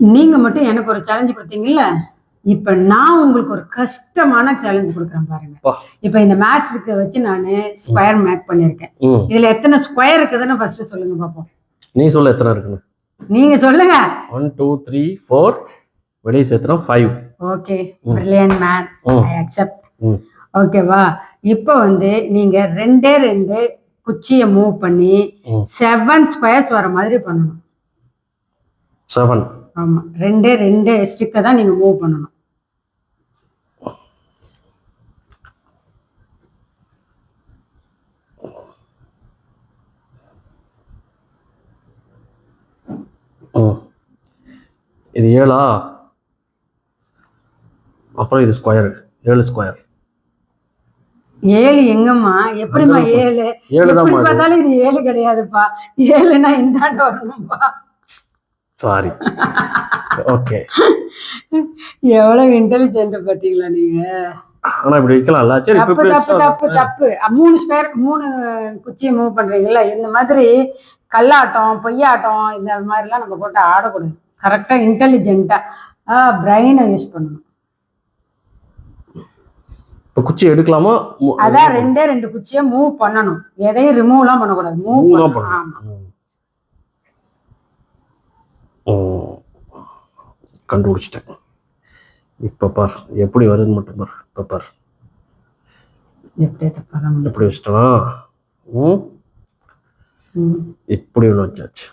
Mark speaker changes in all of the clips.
Speaker 1: நீங்க மட்டும் எனக்கு ஒரு சேலஞ்ச் கொடுத்தீங்கல்ல, இப்ப நான் உங்களுக்கு ஒரு கஷ்டமான சேலஞ்ச் கொடுக்குறேன் பாருங்க. இப்ப இந்த மேட்ரிக்க வச்சு நானு ஸ்கொயர் மேக் பண்ணிருக்கேன். இதுல எத்தனை ஸ்கொயர் இருக்குதுன்னு ஃபர்ஸ்ட் சொல்லுங்க பாப்போம்.
Speaker 2: நீ சொல்ல எத்தனை இருக்குன்னு.
Speaker 1: நீங்க சொல்லுங்க.
Speaker 2: 1 2 3 4 வெளிய சேர்த்தா 5.
Speaker 1: Okay, brilliant man. I accept. ஓகேவா? இப்போ வந்து நீங்க ரெண்டு குச்சியை மூவ் பண்ணி 7 ஸ்கொயர்ஸ் வர மாதிரி பண்ணணும்.
Speaker 2: 7.
Speaker 1: ஆமா, ரெண்டு ஸ்டிக்கை தான் நீங்க மூவ் பண்ணணும்.
Speaker 2: இது 7ஆ? அப்புறம் இது ஸ்கொயர் 7 ஸ்கொயர்.
Speaker 1: 7 எங்கம்மா? எப்படிமா 7? எப்படி பார்த்தாலும் இது 7 கிடையாதுப்பா. 7னா இந்தாண்ட வரணும்பா.
Speaker 2: சாரி. ஓகே.
Speaker 1: எவ்வளவு இன்டெலிஜென்ட் பாத்தீங்களா நீங்க?
Speaker 2: ஆனா இப்படி வைக்கலாம்ல. சரி,
Speaker 1: தப்பு. 3 ஸ்கொயர் 3 குச்சியை மூவ் பண்றீங்கல்ல, இந்த மாதிரி கல்லாட்டம் பொய்யாட்டம் இந்த மாதிரிலாம் நம்ம போட்டு ஆடக்கூடாது. கரெக்டா இன்டெலிஜென்ட்டா பிரெயினை யூஸ் பண்ணணும்.
Speaker 2: குச்சி எடுக்கலாமா?
Speaker 1: அதான் ரெண்டு குச்சியை மூவ் பண்ணணும். எதையும் ரிமூவ்லாம் பண்ணக்கூடாது. மூவ் பண்ணணும்.
Speaker 2: கண்டுபிடிச்சிட்டேன். இப்ப பார் எப்படி வருதுன்னு மட்டும் பார். இப்ப பார் எப்படி வச்சிட்டா. இப்படி ஒன்று வச்சாச்சு.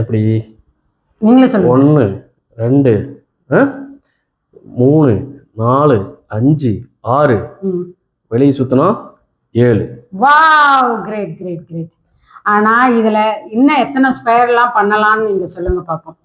Speaker 2: எப்படி
Speaker 1: நீங்களே சொல்லுங்க.
Speaker 2: 1 2 3 4 5 6 வெளியே சுத்தினா 7.
Speaker 1: Wow, great. ஆனா இதுல இன்னும் எத்தனை ஸ்கொயர் எல்லாம் பண்ணலாம்னு நீங்க சொல்லுங்க பாப்போம்.